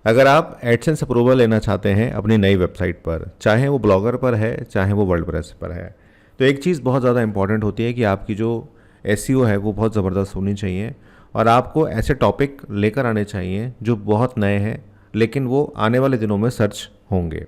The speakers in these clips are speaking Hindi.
अगर आप एडसेंस अप्रूवल लेना चाहते हैं अपनी नई वेबसाइट पर, चाहे वो ब्लॉगर पर है चाहे वो वर्डप्रेस पर है, तो एक चीज़ बहुत ज़्यादा इंपॉर्टेंट होती है कि आपकी जो एसईओ है वो बहुत ज़बरदस्त होनी चाहिए और आपको ऐसे टॉपिक लेकर आने चाहिए जो बहुत नए हैं लेकिन वो आने वाले दिनों में सर्च होंगे,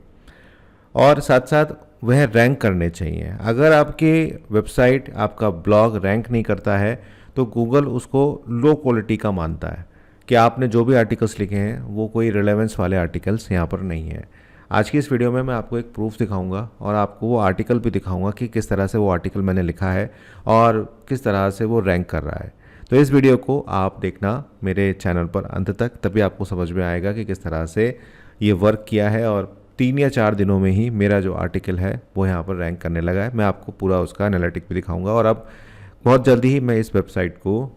और साथ साथ वह रैंक करने चाहिए। अगर आपकी वेबसाइट, आपका ब्लॉग रैंक नहीं करता है तो गूगल उसको लो क्वालिटी का मानता है कि आपने जो भी आर्टिकल्स लिखे हैं वो कोई रिलेवेंस वाले आर्टिकल्स यहाँ पर नहीं है। आज की इस वीडियो में मैं आपको एक प्रूफ दिखाऊंगा और आपको वो आर्टिकल भी दिखाऊंगा कि किस तरह से वो आर्टिकल मैंने लिखा है और किस तरह से वो रैंक कर रहा है। तो इस वीडियो को आप देखना मेरे चैनल पर अंत तक, तभी आपको समझ में आएगा कि किस तरह से ये वर्क किया है और 3 या 4 दिनों में ही मेरा जो आर्टिकल है वो यहाँ पर रैंक करने लगा है। मैं आपको पूरा उसका एनालिटिक भी दिखाऊंगा और अब बहुत जल्दी ही मैं इस वेबसाइट को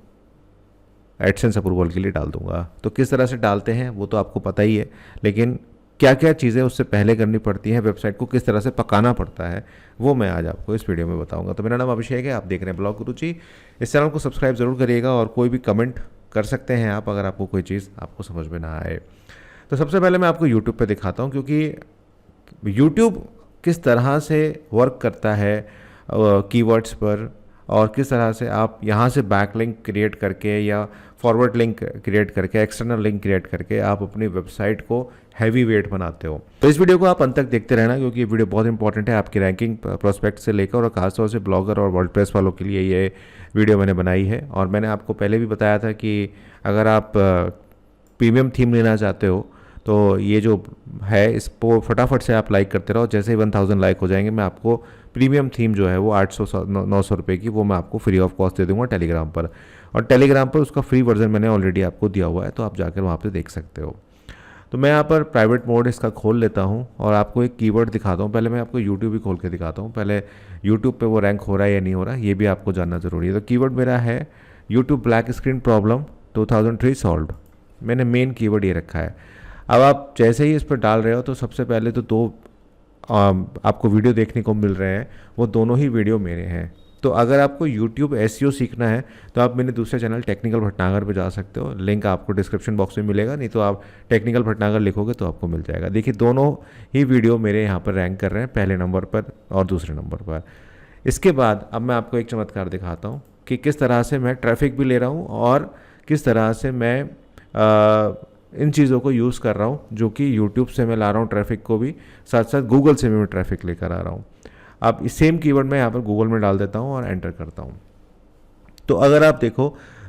एडसेंस अप्रूवल के लिए डाल दूंगा। तो किस तरह से डालते हैं वो तो आपको पता ही है, लेकिन क्या क्या चीज़ें उससे पहले करनी पड़ती हैं, वेबसाइट को किस तरह से पकाना पड़ता है, वो मैं आज आपको इस वीडियो में बताऊंगा। तो मेरा नाम अभिषेक है, आप देख रहे हैं ब्लॉग गुरुजी। इस चैनल को सब्सक्राइब ज़रूर करिएगा और कोई भी कमेंट कर सकते हैं आप अगर आपको कोई चीज़ आपको समझ में ना आए। तो सबसे पहले मैं आपको यूट्यूब पे दिखाता हूँ, क्योंकि यूट्यूब किस तरह से वर्क करता है कीवर्ड्स पर और किस तरह से आप यहाँ से बैक लिंक क्रिएट करके या फॉरवर्ड लिंक क्रिएट करके, एक्सटर्नल लिंक क्रिएट करके आप अपनी वेबसाइट को हैवी वेट बनाते हो। तो इस वीडियो को आप अंत तक देखते रहना, क्योंकि ये वीडियो बहुत इंपॉर्टेंट है आपकी रैंकिंग प्रोस्पेक्ट से लेकर और खासतौर से ब्लॉगर और वर्डप्रेस वालों के लिए ये वीडियो मैंने बनाई है। और मैंने आपको पहले भी बताया था कि अगर आप प्रीमियम थीम लेना चाहते हो तो ये जो है इसको फटाफट से आप लाइक करते रहो। जैसे ही 1000 लाइक हो जाएंगे मैं आपको प्रीमियम थीम जो है वो 800-900 रुपये की वो मैं आपको फ्री ऑफ कॉस्ट दे दूंगा टेलीग्राम पर, और टेलीग्राम पर उसका फ्री वर्जन मैंने ऑलरेडी आपको दिया हुआ है, तो आप जाकर वहाँ पे देख सकते हो। तो मैं यहाँ पर प्राइवेट मोड इसका खोल लेता हूँ और आपको एक कीवर्ड दिखाता हूँ। पहले मैं आपको यूट्यूब भी खोल के दिखाता हूँ, पहले यूट्यूब पे वो रैंक हो रहा है या नहीं हो रहा ये भी आपको जानना ज़रूरी है। तो कीवर्ड मेरा है YouTube black screen problem 2003 solve. मैंने मेन कीवर्ड ये रखा है। अब आप जैसे ही इस पर डाल रहे हो तो सबसे पहले तो दो आपको वीडियो देखने को मिल रहे हैं, वो दोनों ही वीडियो मेरे हैं। तो अगर आपको YouTube SEO सीखना है तो आप मेरे दूसरे चैनल टेक्निकल भटनागर पे जा सकते हो, लिंक आपको डिस्क्रिप्शन बॉक्स में मिलेगा, नहीं तो आप टेक्निकल भटनागर लिखोगे तो आपको मिल जाएगा। देखिए दोनों ही वीडियो मेरे यहाँ पर रैंक कर रहे हैं, पहले नंबर पर और दूसरे नंबर पर। इसके बाद अब मैं आपको एक चमत्कार दिखाता हूँ कि किस तरह से मैं ट्रैफिक भी ले रहा हूँ और किस तरह से मैं इन चीज़ों को यूज़ कर रहा हूँ, जो कि यूट्यूब से मैं ला रहा हूँ ट्रैफिक को भी, साथ साथ गूगल से भी मैं ट्रैफिक लेकर आ रहा हूँ। अब इस सेम कीवर्ड मैं यहाँ पर गूगल में डाल देता हूँ और एंटर करता हूँ। तो अगर आप देखो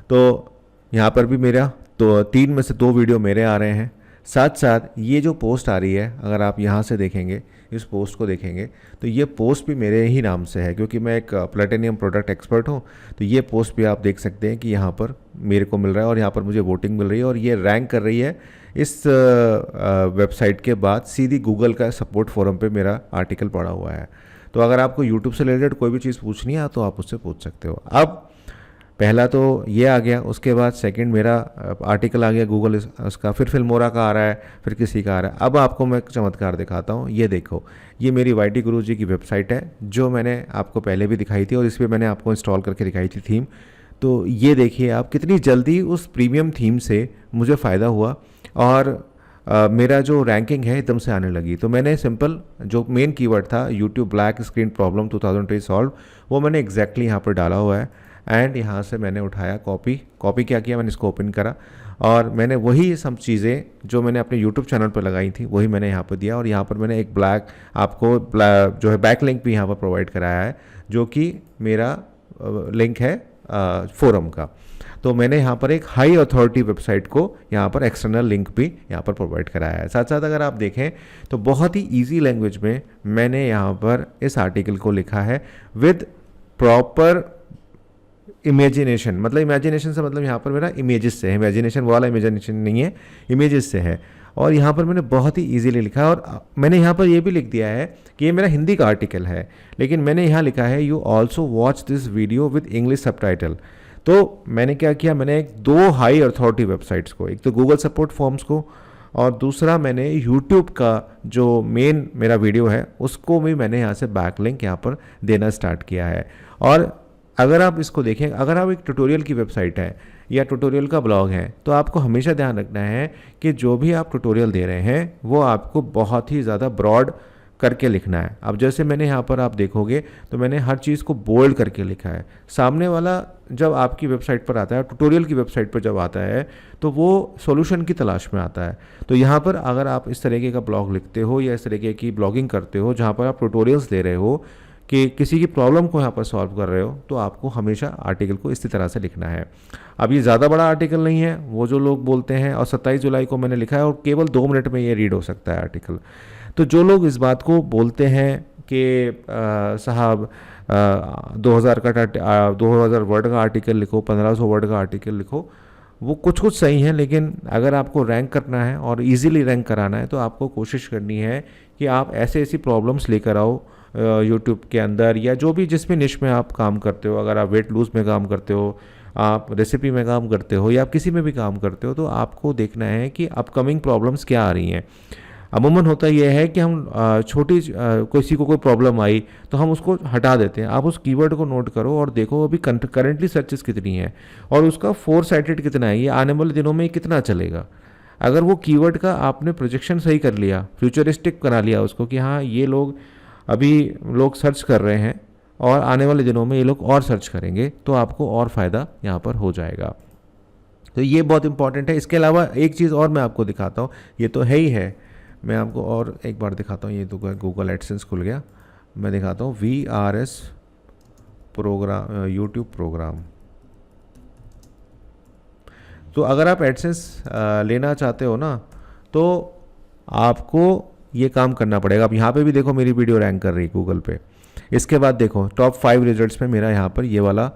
तो यहाँ पर भी मेरा तो 3 में से 2 वीडियो मेरे आ रहे हैं। साथ साथ ये जो पोस्ट आ रही है, अगर आप यहाँ से देखेंगे, इस पोस्ट को देखेंगे तो ये पोस्ट भी मेरे ही नाम से है, क्योंकि मैं एक प्लेटिनियम प्रोडक्ट एक्सपर्ट हूँ। तो ये पोस्ट भी आप देख सकते हैं कि यहाँ पर मेरे को मिल रहा है और यहाँ पर मुझे वोटिंग मिल रही है और ये रैंक कर रही है इस वेबसाइट के बाद सीधी गूगल का सपोर्ट फोरम पे मेरा आर्टिकल पड़ा हुआ है। तो अगर आपको यूट्यूब से रिलेटेड कोई भी चीज़ पूछनी है तो आप उससे पूछ सकते हो। अब पहला तो ये आ गया, उसके बाद सेकंड मेरा आर्टिकल आ गया गूगल उसका, फिर फिल्मोरा का आ रहा है, फिर किसी का आ रहा है। अब आपको मैं एक चमत्कार दिखाता हूँ। ये देखो, ये मेरी वाईटी गुरुजी की वेबसाइट है जो मैंने आपको पहले भी दिखाई थी और इस पर मैंने आपको इंस्टॉल करके दिखाई थी थीम। तो ये देखिए आप कितनी जल्दी उस प्रीमियम थीम से मुझे फ़ायदा हुआ और मेरा जो रैंकिंग है एकदम से आने लगी। तो मैंने सिंपल जो मेन कीवर्ड था YouTube black screen problem 2003 solve, वो मैंने एग्जैक्टली यहाँ पर डाला हुआ है एंड यहाँ से मैंने उठाया कॉपी क्या किया, मैंने इसको ओपन करा और मैंने वही सब चीज़ें जो मैंने अपने यूट्यूब चैनल पर लगाई थी वही मैंने यहाँ पर दिया। और यहाँ पर मैंने एक आपको जो है बैक लिंक भी यहाँ पर प्रोवाइड कराया है, जो कि मेरा लिंक है फोरम का। तो मैंने यहाँ पर एक हाई अथॉरिटी वेबसाइट को यहाँ पर एक्सटर्नल लिंक भी यहाँ पर प्रोवाइड कराया है। साथ साथ अगर आप देखें तो बहुत ही इजी लैंग्वेज में मैंने यहाँ पर इस आर्टिकल को लिखा है विद प्रॉपर इमेजिनेशन। मतलब इमेजिनेशन से मतलब यहाँ पर मेरा इमेजेस से है, इमेजिनेशन वाला इमेजिनेशन नहीं है, इमेजेस से है। और यहाँ पर मैंने बहुत ही इजीली लिखा है और मैंने यहाँ पर ये भी लिख दिया है कि ये मेरा हिंदी का आर्टिकल है, लेकिन मैंने यहाँ लिखा है you also watch this video with English subtitle. तो मैंने क्या किया, मैंने 2 हाई अथॉरिटी वेबसाइट्स को, एक तो गूगल सपोर्ट फॉर्म्स को और दूसरा मैंने यूट्यूब का जो मेन मेरा वीडियो है उसको भी मैंने यहाँ से बैक लिंक यहाँ पर देना स्टार्ट किया है। और अगर आप इसको देखें, अगर आप एक ट्यूटोरियल की वेबसाइट है या ट्यूटोरियल का ब्लॉग है, तो आपको हमेशा ध्यान रखना है कि जो भी आप ट्यूटोरियल दे रहे हैं वो आपको बहुत ही ज़्यादा ब्रॉड करके लिखना है। अब जैसे मैंने यहाँ पर आप देखोगे तो मैंने हर चीज़ को बोल्ड करके लिखा है। सामने वाला जब आपकी वेबसाइट पर आता है, ट्यूटोरियल की वेबसाइट पर जब आता है, तो वो सॉल्यूशन की तलाश में आता है। तो यहाँ पर अगर आप इस तरीके का ब्लॉग लिखते हो या इस तरीके की ब्लॉगिंग करते हो जहाँ पर आप ट्यूटोरियल्स दे रहे हो कि किसी की प्रॉब्लम को यहाँ पर सॉल्व कर रहे हो, तो आपको हमेशा आर्टिकल को इसी तरह से लिखना है। अब ये ज़्यादा बड़ा आर्टिकल नहीं है, वो जो लोग बोलते हैं, और 27 जुलाई को मैंने लिखा है और केवल 2 मिनट में ये रीड हो सकता है आर्टिकल। तो जो लोग इस बात को बोलते हैं कि साहब 2000 वर्ड का आर्टिकल लिखो, 1500 वर्ड का आर्टिकल लिखो, वो कुछ कुछ सही है, लेकिन अगर आपको रैंक करना है और इजीली रैंक कराना है तो आपको कोशिश करनी है कि आप ऐसे ऐसी प्रॉब्लम्स लेकर आओ यूट्यूब के अंदर, या जो भी जिस भी निश में आप काम करते हो। अगर आप वेट लूज में काम करते हो, आप रेसिपी में काम करते हो, या आप किसी में भी काम करते हो, तो आपको देखना है कि अपकमिंग प्रॉब्लम्स क्या आ रही हैं। अमूमन होता यह है कि हम छोटी किसी को कोई प्रॉब्लम आई तो हम उसको हटा देते हैं। आप उस कीवर्ड को नोट करो और देखो अभी करेंटली सर्चेस कितनी है और उसका 4 साइटेड कितना है, ये आने वाले दिनों में कितना चलेगा। अगर वो कीवर्ड का आपने प्रोजेक्शन सही कर लिया, फ्यूचरिस्टिक बना लिया उसको कि हाँ ये लोग अभी लोग सर्च कर रहे हैं और आने वाले दिनों में ये लोग और सर्च करेंगे, तो आपको और फ़ायदा यहाँ पर हो जाएगा। तो ये बहुत इंपॉर्टेंट है। इसके अलावा एक चीज़ और मैं आपको दिखाता हूँ, ये तो है ही है, मैं आपको और एक बार दिखाता हूँ। ये तो गूगल एडसेंस खुल गया, मैं दिखाता हूँ VRS प्रोग्राम, यूट्यूब प्रोग्राम। तो अगर आप एडसेंस लेना चाहते हो ना, तो आपको ये काम करना पड़ेगा। अब यहाँ पे भी देखो मेरी वीडियो रैंक कर रही है गूगल पे। इसके बाद देखो टॉप 5 रिजल्ट्स में मेरा यहाँ पर ये वाला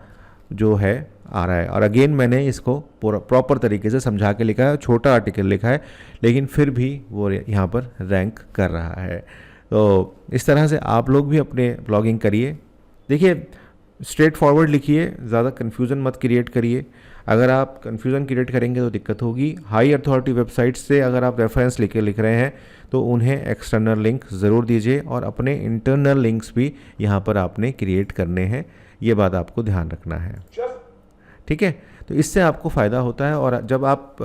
जो है आ रहा है। और अगेन मैंने इसको प्रॉपर तरीके से समझा के लिखा है, छोटा आर्टिकल लिखा है, लेकिन फिर भी वो यहाँ पर रैंक कर रहा है। तो इस तरह से आप लोग भी अपने ब्लॉगिंग करिए। देखिए स्ट्रेट फॉरवर्ड लिखिए, ज़्यादा कन्फ्यूज़न मत क्रिएट करिए। अगर आप कन्फ्यूज़न क्रिएट करेंगे तो दिक्कत होगी। हाई अथॉरिटी वेबसाइट्स से अगर आप रेफरेंस लिख रहे हैं तो उन्हें एक्सटर्नल लिंक ज़रूर दीजिए और अपने इंटरनल लिंक्स भी यहाँ पर आपने क्रिएट करने हैं। ये बात आपको ध्यान रखना है, ठीक है। तो इससे आपको फ़ायदा होता है। और जब आप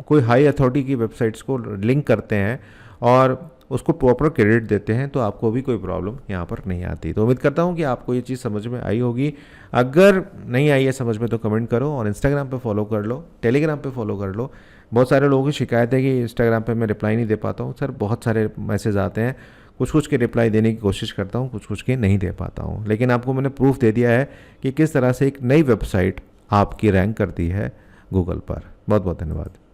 कोई हाई अथॉरिटी की वेबसाइट्स को लिंक करते हैं और उसको प्रॉपर क्रेडिट देते हैं तो आपको भी कोई प्रॉब्लम यहाँ पर नहीं आती। तो उम्मीद करता हूँ कि आपको ये चीज़ समझ में आई होगी। अगर नहीं आई है समझ में तो कमेंट करो, और इंस्टाग्राम पे फॉलो कर लो, टेलीग्राम पे फॉलो कर लो। बहुत सारे लोगों की शिकायत है कि इंस्टाग्राम पे मैं रिप्लाई नहीं दे पाता हूँ। सर बहुत सारे मैसेज आते हैं, कुछ कुछ के रिप्लाई देने की कोशिश करता हूँ, कुछ कुछ के नहीं दे पाता हूँ, लेकिन आपको मैंने प्रूफ दे दिया है कि किस तरह से एक नई वेबसाइट आपकी रैंक करती है गूगल पर। बहुत बहुत धन्यवाद।